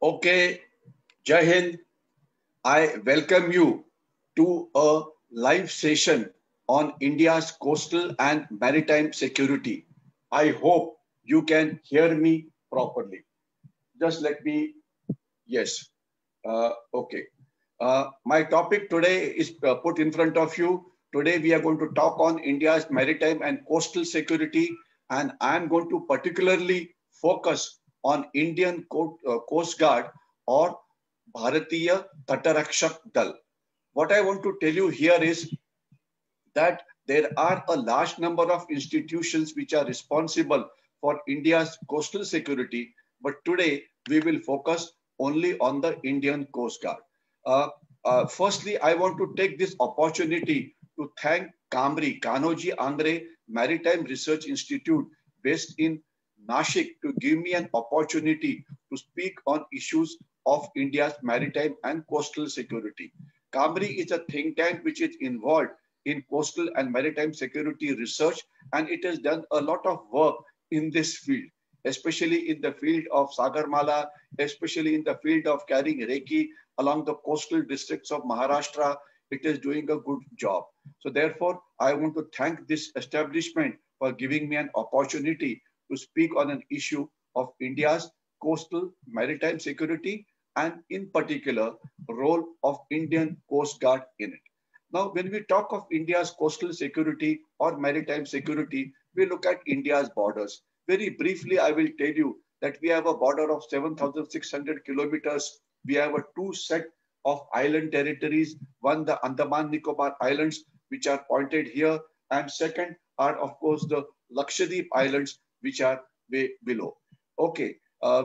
Okay, Jai Hind. I welcome you to a live session on India's coastal and maritime security. I hope you can hear me properly. Just let me, yes. Okay. My topic today is put in front of you. Today we are going to talk on India's maritime and coastal security, and I am going to particularly focus on Indian Coast Guard or Bharatiya Tatarakshak Dal. What I want to tell you here is that there are a large number of institutions which are responsible for India's coastal security, but today we will focus only on the Indian Coast Guard. Firstly, I want to take this opportunity to thank CAMRI, Kanoji Angre Maritime Research Institute, based in Nashik, to give me an opportunity to speak on issues of India's maritime and coastal security. CAMRI is a think tank which is involved in coastal and maritime security research, and it has done a lot of work in this field, especially in the field of Sagarmala, especially in the field of carrying Rekhi along the coastal districts of Maharashtra. It is doing a good job. So therefore, I want to thank this establishment for giving me an opportunity to speak on an issue of India's coastal maritime security, and in particular, role of Indian Coast Guard in it. Now, when we talk of India's coastal security or maritime security, we look at India's borders. Very briefly, I will tell you that we have a border of 7,600 kilometers. We have a two set of island territories. One, the Andaman Nicobar Islands, which are pointed here. And second are, of course, the LAKSHDWEEP Islands, which are way below. Okay,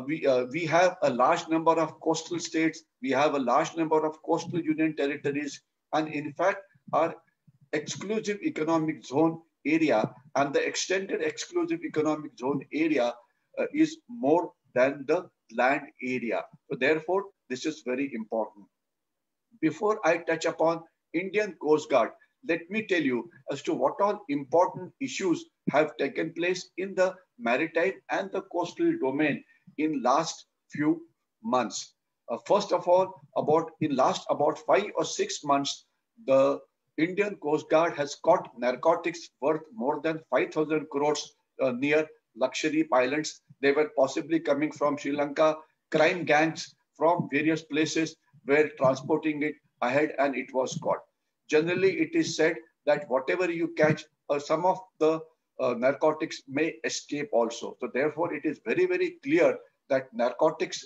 we have a large number of coastal states. We have a large number of coastal union territories. And in fact, our exclusive economic zone area and the extended exclusive economic zone area is more than the land area. So therefore, this is very important. Before I touch upon Indian Coast Guard, let me tell you as to what all important issues have taken place in the maritime and the coastal domain in last few months. First of all, in last about 5 or 6 months, the Indian Coast Guard has caught narcotics worth more than 5,000 crores near Lakshadweep Islands. They were possibly coming from Sri Lanka. Crime gangs from various places were transporting it ahead, and it was caught. Generally, it is said that whatever you catch, some of the narcotics may escape also. So therefore, it is very, very clear that narcotics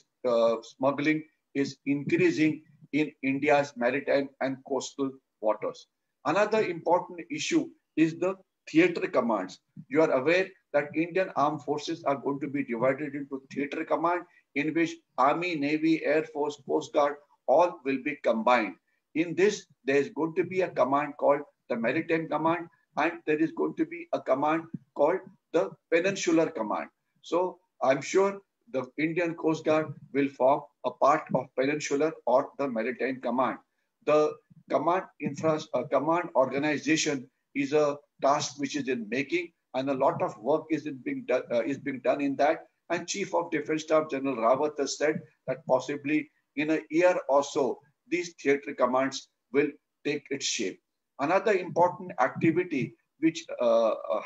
smuggling is increasing in India's maritime and coastal waters. Another important issue is the theater commands. You are aware that Indian armed forces are going to be divided into theater command, in which Army, Navy, Air Force, Coast Guard, all will be combined. In this, there is going to be a command called the Maritime Command, and there is going to be a command called the Peninsular Command. So I'm sure the Indian Coast Guard will form a part of Peninsular or the Maritime Command. The command organization is a task which is in making, and a lot of work is being done in that. And Chief of Defence Staff General Rawat has said that possibly in a year or so, these theatre commands will take its shape. Another important activity which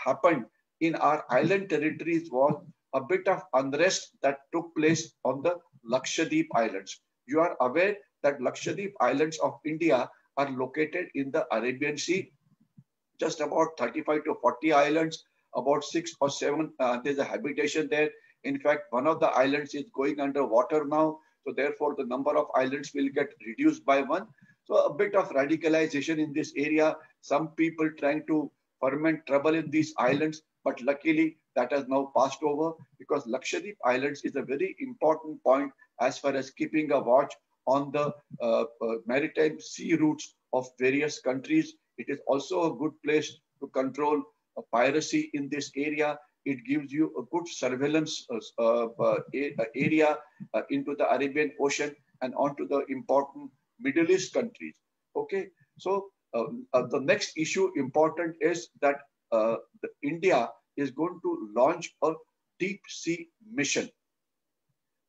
happened in our island territories was a bit of unrest that took place on the Lakshadweep Islands. You are aware that Lakshadweep Islands of India are located in the Arabian Sea. Just about 35 to 40 islands, about 6 or 7, there's a habitation there. In fact, one of the islands is going underwater now. So therefore, the number of islands will get reduced by one. So a bit of radicalization in this area. Some people trying to ferment trouble in these islands. But luckily, that has now passed over, because Lakshadweep Islands is a very important point as far as keeping a watch on the maritime sea routes of various countries. It is also a good place to control piracy in this area. it gives you a good surveillance area into the Arabian Ocean and onto the important Middle East countries. Okay, so the next issue important is that India is going to launch a deep sea mission,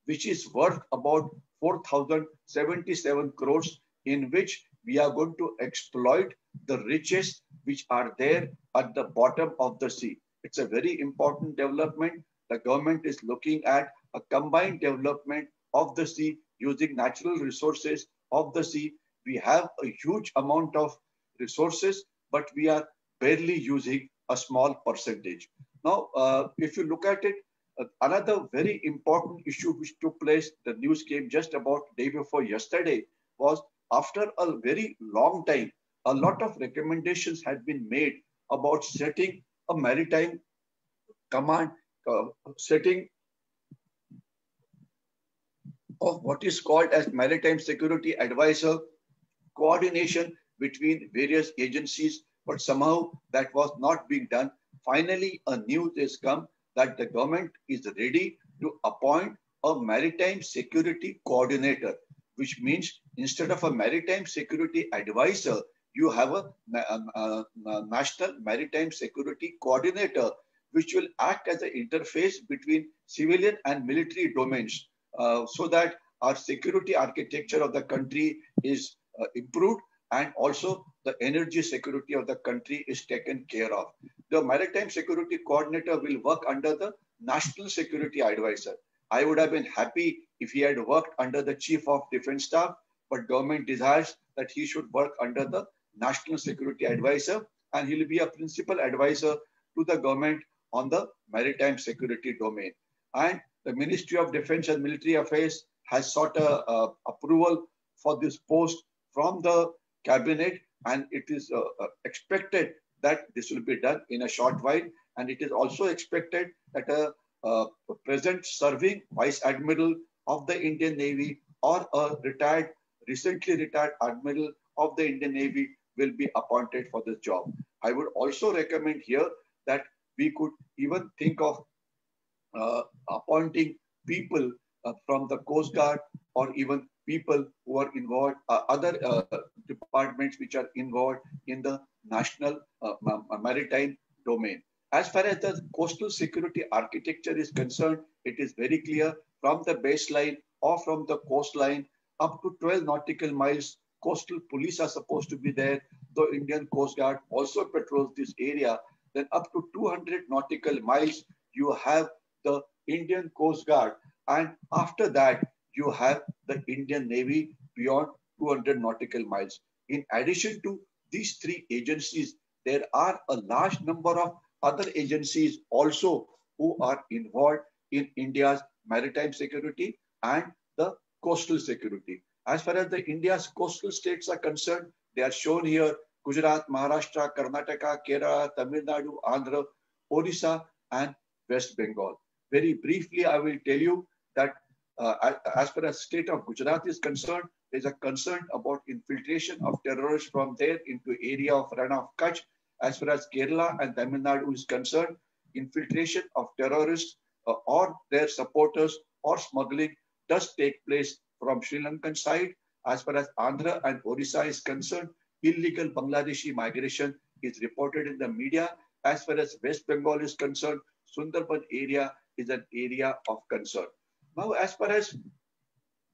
which is worth about 4,077 crores, in which we are going to exploit the riches which are there at the bottom of the sea. It's a very important development. The government is looking at a combined development of the sea using natural resources of the sea. We have a huge amount of resources, but we are barely using a small percentage. Now, if you look at it, another very important issue which took place, the news came just about day before yesterday, was after a very long time, a lot of recommendations had been made about setting a maritime command, setting of what is called as maritime security advisor, coordination between various agencies, but somehow that was not being done. Finally, a news has come that the government is ready to appoint a maritime security coordinator, which means instead of a maritime security advisor, you have a national maritime security coordinator, which will act as an interface between civilian and military domains, so that our security architecture of the country is improved, and also the energy security of the country is taken care of. The maritime security coordinator will work under the national security advisor. I would have been happy if he had worked under the chief of defense staff, but government desires that he should work under the national security advisor, and he will be a principal advisor to the government on the maritime security domain. And the Ministry of Defense and Military Affairs has sought approval for this post from the cabinet, and it is expected that this will be done in a short while. And it is also expected that a present serving Vice Admiral of the Indian Navy or a recently retired Admiral of the Indian Navy will be appointed for this job. I would also recommend here that we could even think of appointing people from the Coast Guard, or even people who are involved, other departments which are involved in the national maritime domain. As far as the coastal security architecture is concerned, it is very clear from the baseline or from the coastline up to 12 nautical miles, coastal police are supposed to be there. The Indian Coast Guard also patrols this area. Then up to 200 nautical miles, you have the Indian Coast Guard. And after that, you have the Indian Navy beyond 200 nautical miles. In addition to these three agencies, there are a large number of other agencies also who are involved in India's maritime security and the coastal security. As far as the India's coastal states are concerned, they are shown here: Gujarat, Maharashtra, Karnataka, Kerala, Tamil Nadu, Andhra, Odisha, and West Bengal. Very briefly, I will tell you that as far as state of Gujarat is concerned, there is a concern about infiltration of terrorists from there into area of Rana of Kutch. As far as Kerala and Tamil Nadu is concerned, infiltration of terrorists or their supporters or smuggling does take place from Sri Lankan side. As far as Andhra and Odisha is concerned, illegal Bangladeshi migration is reported in the media. As far as West Bengal is concerned, Sundarban area is an area of concern. Now, as far as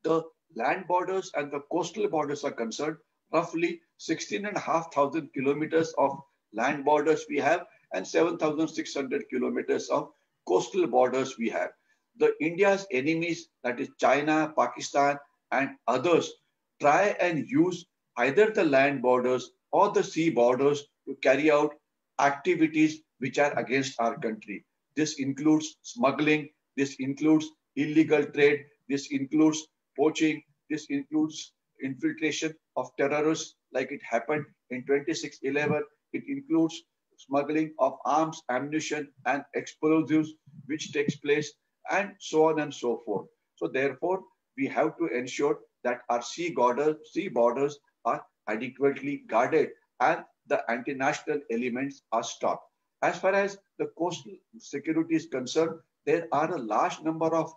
the land borders and the coastal borders are concerned, roughly 16,500 kilometers of land borders we have, and 7,600 kilometers of coastal borders we have. The India's enemies, that is China, Pakistan, and others, try and use either the land borders or the sea borders to carry out activities which are against our country. This includes smuggling, this includes illegal trade, this includes poaching, this includes infiltration of terrorists like it happened in 26/11. It includes smuggling of arms, ammunition, and explosives, which takes place, and so on and so forth. So therefore, we have to ensure that our sea borders are adequately guarded and the anti-national elements are stopped. As far as the coastal security is concerned, there are a large number of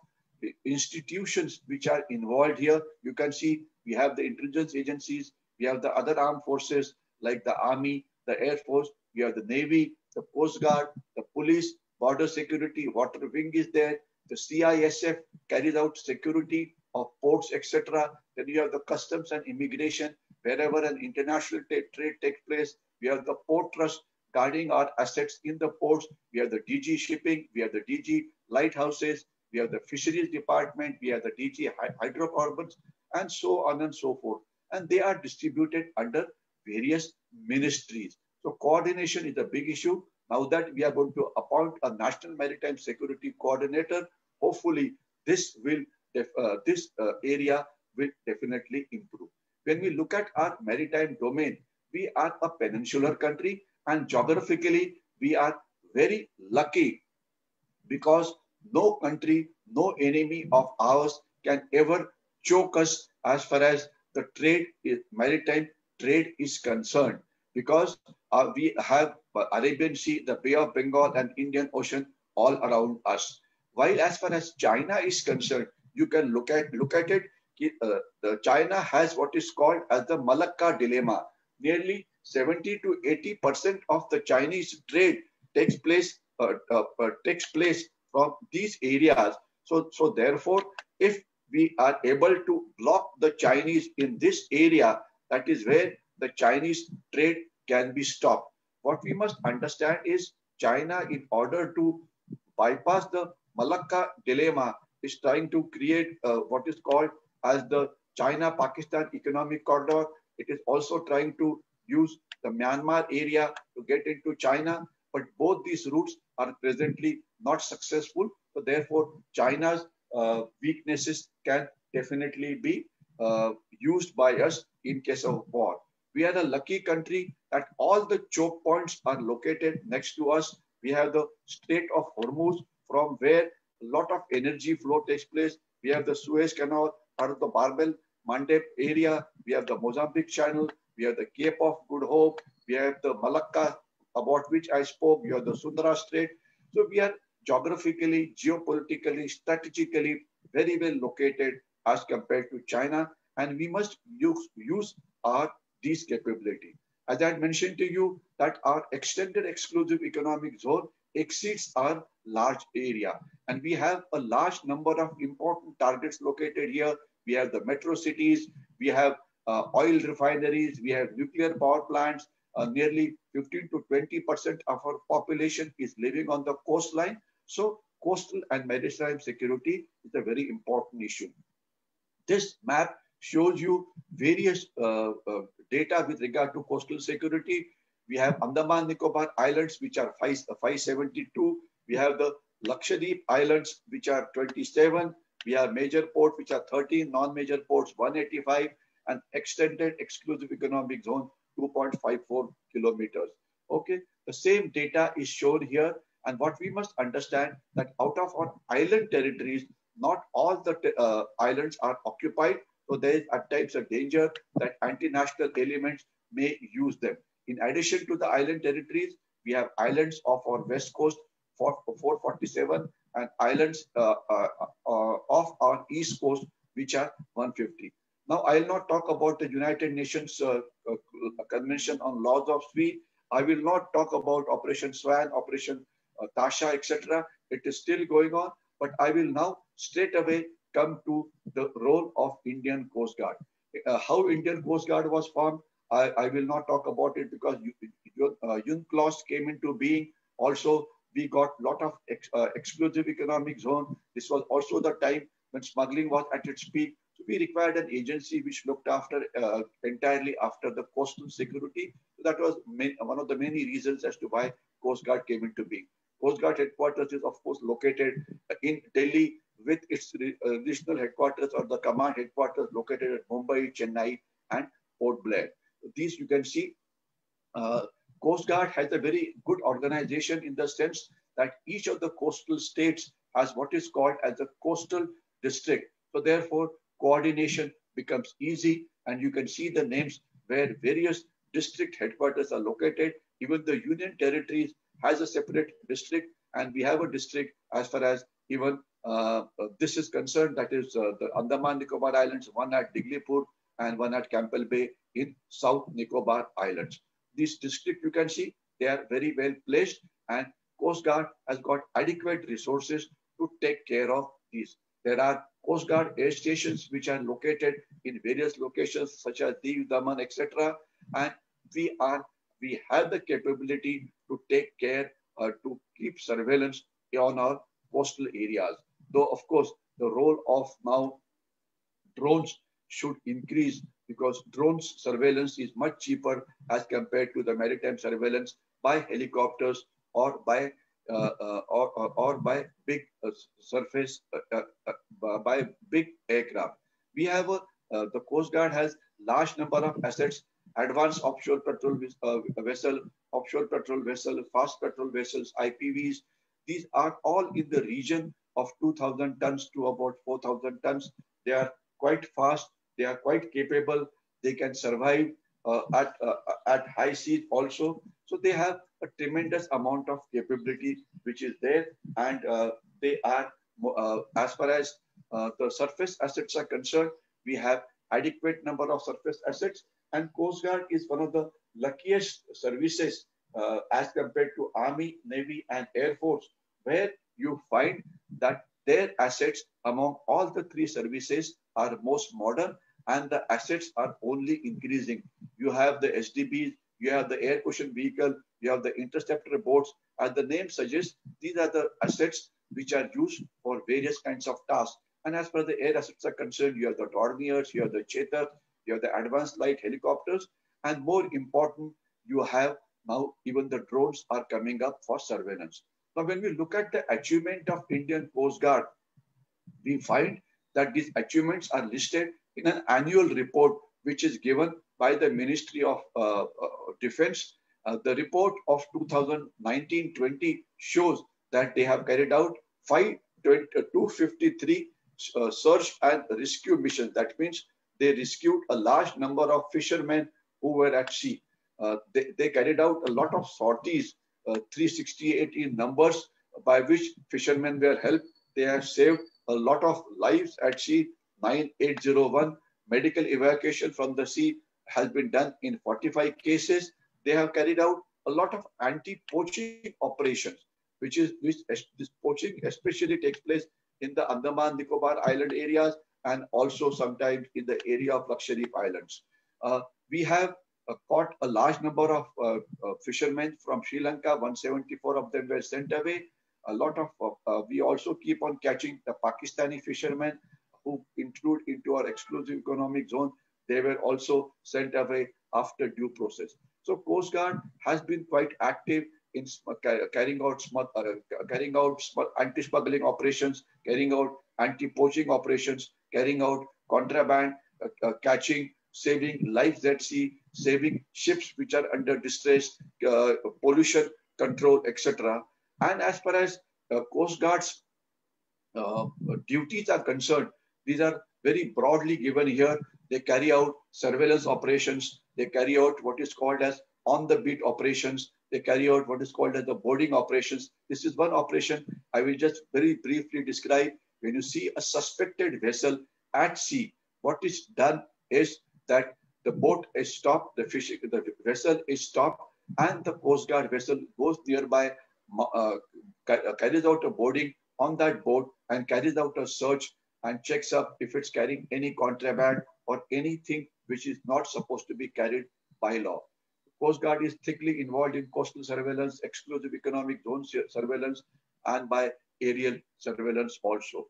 institutions which are involved here. You can see we have the intelligence agencies, we have the other armed forces like the Army, the Air Force, we have the Navy, the Coast Guard, the police, border security, water wing is there, the CISF carries out security of ports, etc. Then you have the customs and immigration, wherever an international trade takes place. We have the port trust guarding our assets in the ports. We have the DG shipping, we have the DG lighthouses, we have the fisheries department, we have the DG hydrocarbons, and so on and so forth. And they are distributed under various ministries. So coordination is a big issue. Now that we are going to appoint a National Maritime Security Coordinator, hopefully this area will definitely improve. When we look at our maritime domain, we are a peninsular country, and geographically we are very lucky because no country, no enemy of ours can ever choke us as far as the maritime trade is concerned, because we have Arabian Sea, the Bay of Bengal, and Indian Ocean all around us. While as far as China is concerned, you can look at it. China has what is called as the Malacca dilemma. Nearly 70 to 80% of the Chinese trade takes place from these areas. So therefore, if we are able to block the Chinese in this area, that is where the Chinese trade can be stopped. What we must understand is China, in order to bypass the Malacca dilemma, is trying to create what is called as the China-Pakistan economic corridor. It is also trying to use the Myanmar area to get into China, but both these routes are presently not successful. So therefore, China's weaknesses can definitely be used by us in case of war. We are a lucky country that all the choke points are located next to us. We have the Strait of Hormuz, from where a lot of energy flow takes place. We have the Suez Canal, part of the Barbel Mandeb area. We have the Mozambique Channel. We have the Cape of Good Hope. We have the Malacca, about which I spoke. We have the Sundara Strait. So we are geographically, geopolitically, strategically very well located as compared to China, and we must use these capability. As I had mentioned to you, that our extended exclusive economic zone exceeds our large area, and we have a large number of important targets located here. We have the metro cities, we have oil refineries, we have nuclear power plants. Nearly 15 to 20% of our population is living on the coastline. So coastal and maritime security is a very important issue. This map shows you various data with regard to coastal security. We have Andaman Nicobar Islands, which are 572. We have the LAKSHDWEEP Islands, which are 27. We have major ports, which are 13, non-major ports, 185, and extended exclusive economic zone, 2.54 kilometers. Okay, the same data is shown here. And what we must understand that out of our island territories, not all the islands are occupied. So there is at times a danger that anti-national elements may use them. In addition to the island territories, we have islands of our west coast, 447, and islands of our east coast, which are 150. Now, I will not talk about the United Nations Convention on Laws of Sea. I will not talk about Operation Swan, Operation Tasha, etc. It is still going on, but I will now straight away come to the role of Indian Coast Guard. How Indian Coast Guard was formed, I will not talk about it because UNCLOS came into being. Also, we got a lot of exclusive economic zone. This was also the time when smuggling was at its peak. So we required an agency which looked after entirely after the coastal security. So that was one of the many reasons as to why Coast Guard came into being. Coast Guard headquarters is, of course, located in Delhi, with its regional headquarters or the command headquarters located at Mumbai, Chennai, and Port Blair. These you can see. Coast Guard has a very good organization in the sense that each of the coastal states has what is called as a coastal district. So therefore, coordination becomes easy, and you can see the names where various district headquarters are located. Even the union territories has a separate district, and we have a district as far as even this is concerned, that is the Andaman Nicobar Islands, one at Diglipur and one at Campbell Bay in South Nicobar Islands. This district, you can see, they are very well placed, and Coast Guard has got adequate resources to take care of these. There are Coast Guard air stations which are located in various locations such as Diu, Daman, etc. And we have the capability to take care, to keep surveillance on our coastal areas. Though, of course, the role of now drones should increase, because drones surveillance is much cheaper as compared to the maritime surveillance by helicopters or by big surface, by big aircraft. We have the Coast Guard has large number of assets: advanced offshore patrol vessel, offshore patrol vessel, fast patrol vessels, IPVs. These are all in the region of 2,000 tons to about 4,000 tons. They are quite fast. They are quite capable. They can survive at high seas also. So they have a tremendous amount of capability which is there, and they are, as far as the surface assets are concerned, we have adequate number of surface assets, and Coast Guard is one of the luckiest services as compared to Army, Navy, and Air Force, where you find that their assets among all the three services are most modern, and the assets are only increasing. You have the SDBs, you have the air cushion vehicle, you have the interceptor boats. As the name suggests, these are the assets which are used for various kinds of tasks. And as far as the air assets are concerned, you have the Dorniers, you have the Chetak, you have the advanced light helicopters, and more important, you have now even the drones are coming up for surveillance. Now, when we look at the achievement of Indian Coast Guard, we find that these achievements are listed in an annual report which is given by the Ministry of Defense. The report of 2019-20 shows that they have carried out 253 search and rescue missions. That means they rescued a large number of fishermen who were at sea. They carried out a lot of sorties, 368 in numbers, by which fishermen were helped. They have saved a lot of lives at sea, 9801. Medical evacuation from the sea has been done in 45 cases. They have carried out a lot of anti-poaching operations, which this poaching especially takes place in the Andaman Nicobar Island areas, and also sometimes in the area of LAKSHDWEEP Islands. We have caught a large number of fishermen from Sri Lanka. 174 of them were sent away. A lot of we also keep on catching the Pakistani fishermen who include into our exclusive economic zone. They were also sent away after due process. So Coast Guard has been quite active in carrying out anti-smuggling operations, carrying out anti-poaching operations, carrying out contraband, catching, saving lives at sea, saving ships which are under distress, pollution control, etc. And as far as Coast Guard's duties are concerned, these are very broadly given here. They carry out surveillance operations. They carry out what is called as on-the-beat operations. They carry out what is called as the boarding operations. This is one operation I will just very briefly describe. When you see a suspected vessel at sea, what is done is that the boat is stopped, the vessel is stopped, and the Coast Guard vessel goes nearby, carries out a boarding on that boat and carries out a search and checks up if it's carrying any contraband or anything which is not supposed to be carried by law. Coast Guard is thickly involved in coastal surveillance, exclusive economic zone surveillance, and by aerial surveillance also.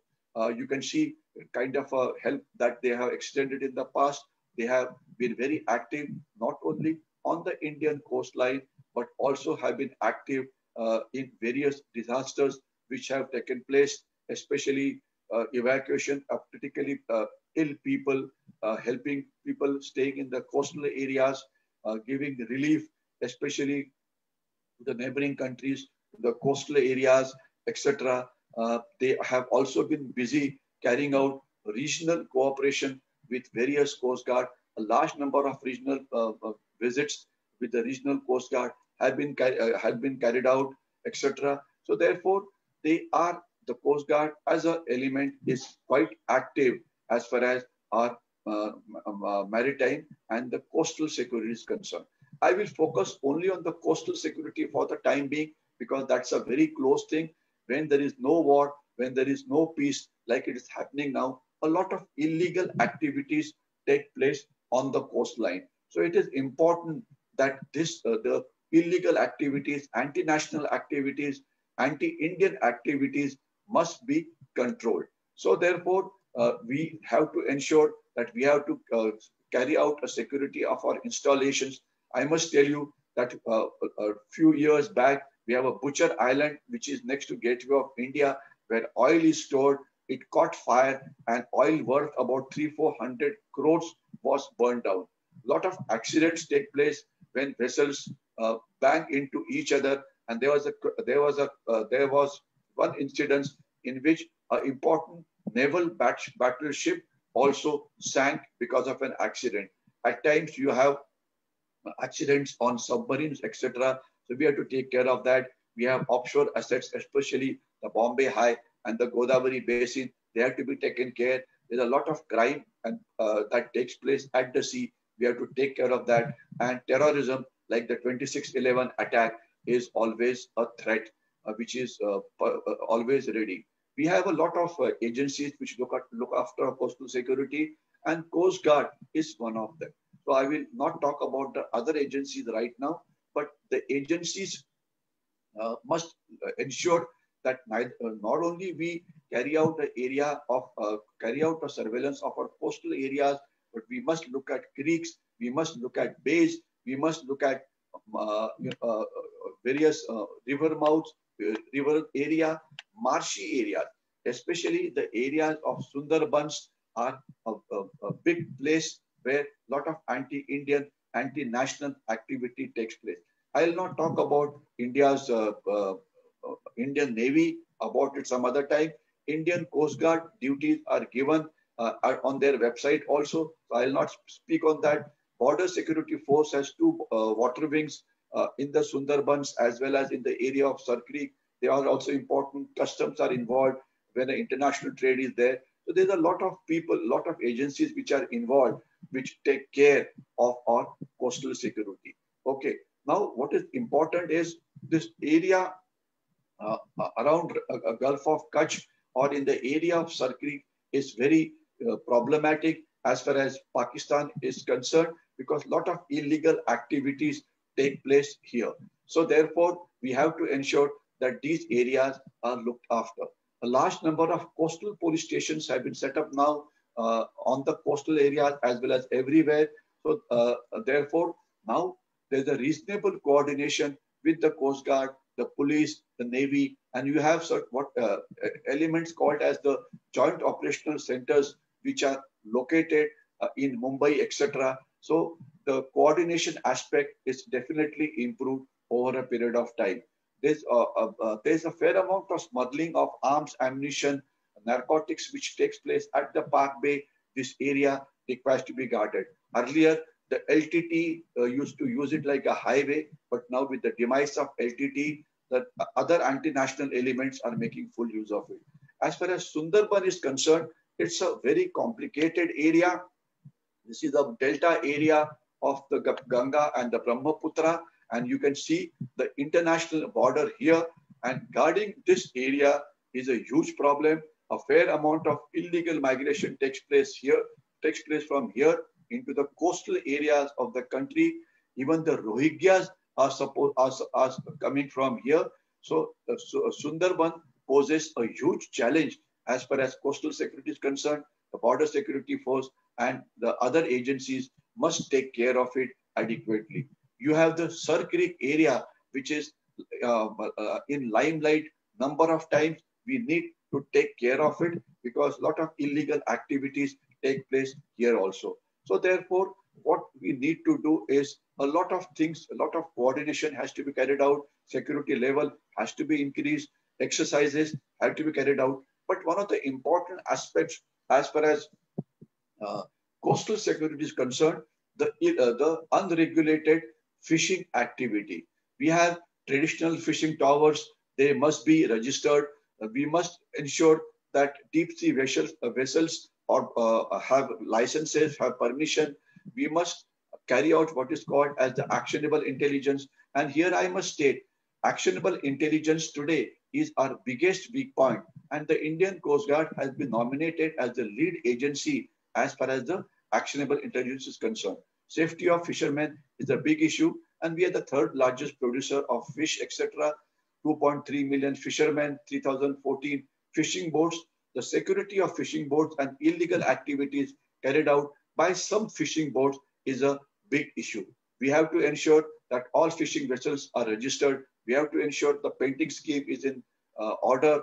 You can see kind of a help that they have extended in the past. They have been very active, not only on the Indian coastline, but also have been active in various disasters which have taken place, especially evacuation of critically ill people, helping people staying in the coastal areas, giving relief, especially to the neighboring countries, the coastal areas, etc. They have also been busy carrying out regional cooperation with various Coast Guard, a large number of regional visits with the regional Coast Guard, have been carried out, etc. So therefore, the Coast Guard as an element is quite active as far as our maritime and the coastal security is concerned. I will focus only on the coastal security for the time being because that's a very close thing. When there is no war, when there is no peace, like it is happening now, a lot of illegal activities take place on the coastline. So it is important that the illegal activities, anti-national activities, anti-Indian activities must be controlled. So therefore, we have to ensure that we have to carry out a security of our installations. I must tell you that a few years back, we have a Butcher Island, which is next to Gateway of India, where oil is stored. It caught fire and oil worth about 300-400 crores was burned down. A lot of accidents take place when vessels bang into each other. And there was one incident in which an important naval battleship also sank because of an accident. At times you have accidents on submarines, etc. So we have to take care of that. We have offshore assets, especially the Bombay High and the Godavari Basin. They have to be taken care. There's a lot of crime and that takes place at the sea. We have to take care of that. And terrorism, like the 26/11 attack, is always a threat, which is always ready. We have a lot of agencies which look after coastal security, and Coast Guard is one of them. So I will not talk about the other agencies right now, but the agencies must ensure that not only we carry out the surveillance of our coastal areas, but we must look at creeks, we must look at bays, we must look at various river mouths, river area, marshy areas, especially the areas of Sundarbans are a big place where a lot of anti-Indian, anti-national activity takes place. I will not talk about India's Indian Navy, about it some other time. Indian Coast Guard duties are given on their website also. So I will not speak on that. Border Security Force has 2 water wings in the Sundarbans as well as in the area of Sir Creek. They are also important. Customs are involved when the international trade is there. So there's a lot of people, a lot of agencies which are involved, which take care of our coastal security. Okay. Now, what is important is this area around Gulf of Kutch or in the area of Sir Creek is very problematic as far as Pakistan is concerned, because a lot of illegal activities take place here. So therefore, we have to ensure that these areas are looked after. A large number of coastal police stations have been set up now on the coastal areas as well as everywhere. So therefore, now there's a reasonable coordination with the Coast Guard, the police, the Navy, and you have elements called as the joint operational centers, which are located in Mumbai, etc. So the coordination aspect is definitely improved over a period of time. There's a fair amount of smuggling of arms, ammunition, narcotics, which takes place at the Park Bay. This area requires to be guarded. Earlier, the LTT used to use it like a highway, but now with the demise of LTT, the other anti-national elements are making full use of it. As far as Sundarban is concerned, it's a very complicated area. This is the delta area of the Ganga and the Brahmaputra, and you can see the international border here. And guarding this area is a huge problem. A fair amount of illegal migration takes place from here into the coastal areas of the country. Even the Rohingyas are coming from here. So Sundarban poses a huge challenge as far as coastal security is concerned. The Border Security Force and the other agencies must take care of it adequately. You have the Sir Creek area, which is in limelight number of times. We need to take care of it because a lot of illegal activities take place here also. So therefore, what we need to do is a lot of things, a lot of coordination has to be carried out, security level has to be increased, exercises have to be carried out. But one of the important aspects as far as coastal security is concerned, the unregulated fishing activity. We have traditional fishing towers. They must be registered. We must ensure that deep sea vessels or have licenses, have permission. We must carry out what is called as the actionable intelligence. And here I must state, actionable intelligence today is our biggest weak point. And the Indian Coast Guard has been nominated as the lead agency as far as the actionable intelligence is concerned. Safety of fishermen is a big issue, and we are the third largest producer of fish, etc. 2.3 million fishermen, 2014 fishing boats. The security of fishing boats and illegal activities carried out by some fishing boats is a big issue. We have to ensure that all fishing vessels are registered. We have to ensure the painting scheme is in order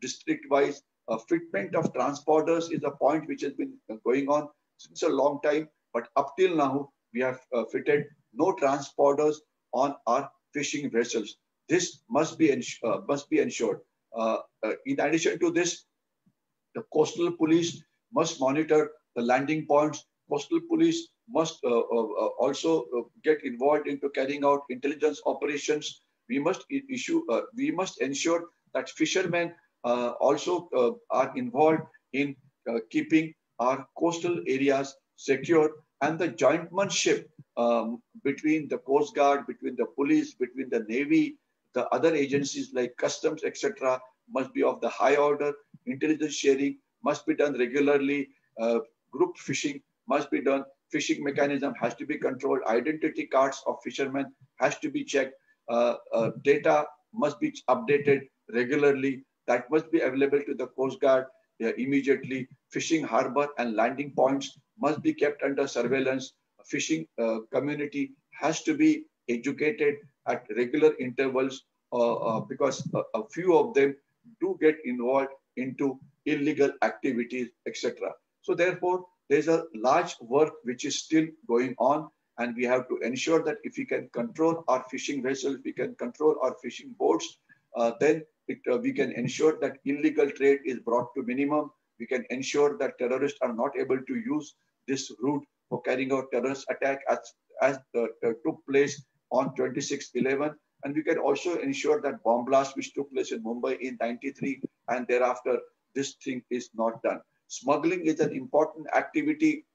district-wise. Fitment of transporters is a point which has been going on since a long time, but up till now, we have fitted no transporters on our fishing vessels. This must be ensured. In addition to this, the coastal police must monitor the landing points. Coastal police must also get involved into carrying out intelligence operations. We must ensure that fishermen also are involved in keeping our coastal areas secure, and the jointmanship between the Coast Guard, between the police, between the Navy, the other agencies like customs, etc., must be of the high order. Intelligence sharing must be done regularly. Group fishing must be done. Fishing mechanism has to be controlled. Identity cards of fishermen has to be checked. Data must be updated regularly. That must be available to the Coast Guard immediately. Fishing harbor and landing points must be kept under surveillance. Fishing community has to be educated at regular intervals because a few of them do get involved into illegal activities, etc. So therefore, there's a large work which is still going on, and we have to ensure that if we can control our fishing vessels, we can control our fishing boats, then we can ensure that illegal trade is brought to minimum. We can ensure that terrorists are not able to use this route for carrying out terrorist attack as took place on 26/11. And we can also ensure that bomb blast which took place in Mumbai in '93 and thereafter, this thing is not done. Smuggling is an important activity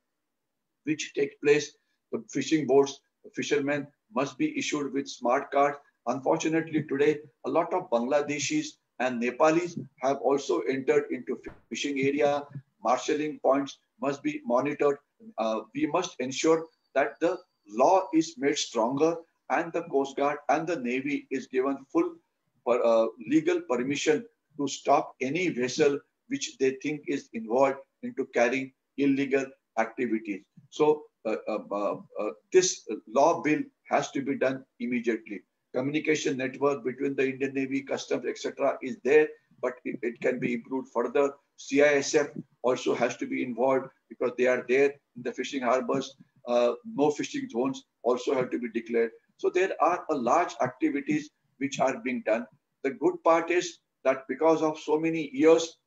which takes place. The fishing boats, the fishermen must be issued with smart cards. Unfortunately, today, a lot of Bangladeshis and Nepalis have also entered into fishing area. Marshalling points must be monitored. We must ensure that the law is made stronger and the Coast Guard and the Navy is given full legal permission to stop any vessel which they think is involved into carrying illegal activities. So this law bill has to be done immediately. Communication network between the Indian Navy, Customs, etc. is there, but it can be improved further. CISF also has to be involved because they are there in the fishing harbors. No fishing zones also have to be declared. So there are a large activities which are being done. The good part is that because of so many years,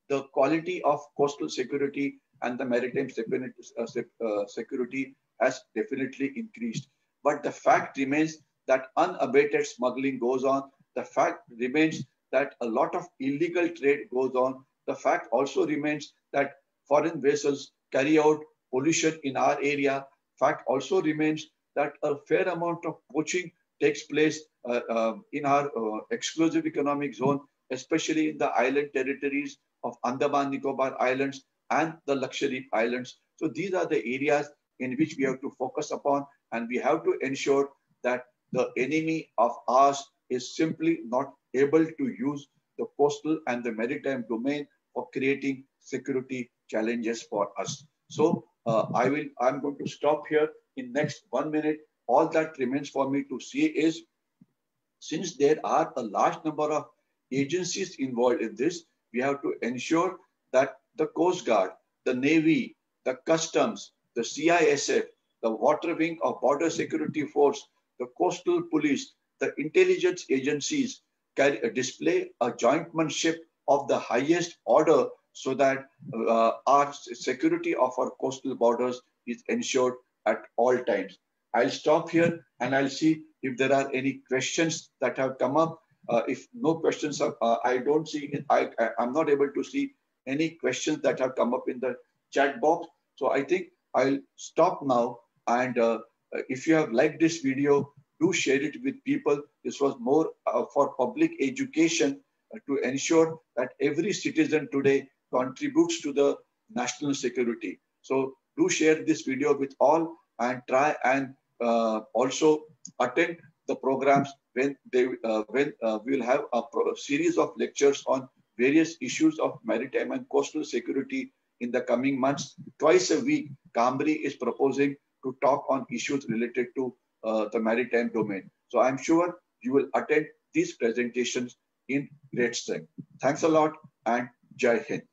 the quality of coastal security and the maritime security has definitely increased. But the fact remains that unabated smuggling goes on. The fact remains that a lot of illegal trade goes on. The fact also remains that foreign vessels carry out pollution in our area. Fact also remains that a fair amount of poaching takes place in our exclusive economic zone, especially in the island territories of Andaman Nicobar Islands and the LAKSHDWEEP Islands. So these are the areas in which we have to focus upon, and we have to ensure that the enemy of ours is simply not able to use the coastal and the maritime domain for creating security challenges for us. So I'm going to stop here in next 1 minute. All that remains for me to say is, since there are a large number of agencies involved in this, we have to ensure that the Coast Guard, the Navy, the Customs, the CISF, the Water Wing of Border Security Force, the Coastal Police, the intelligence agencies display a jointmanship of the highest order so that our security of our coastal borders is ensured at all times. I'll stop here and I'll see if there are any questions that have come up. If no questions are, I don't see it. I'm not able to see any questions that have come up in the chat box. So I think I'll stop now. And if you have liked this video, do share it with people. This was more for public education to ensure that every citizen today contributes to the national security. So do share this video with all and try and also attend the programs when we will have a series of lectures on various issues of maritime and coastal security in the coming months. Twice a week, COMMAN is proposing to talk on issues related to the maritime domain. So I'm sure you will attend these presentations in great strength. Thanks a lot and Jai Hind.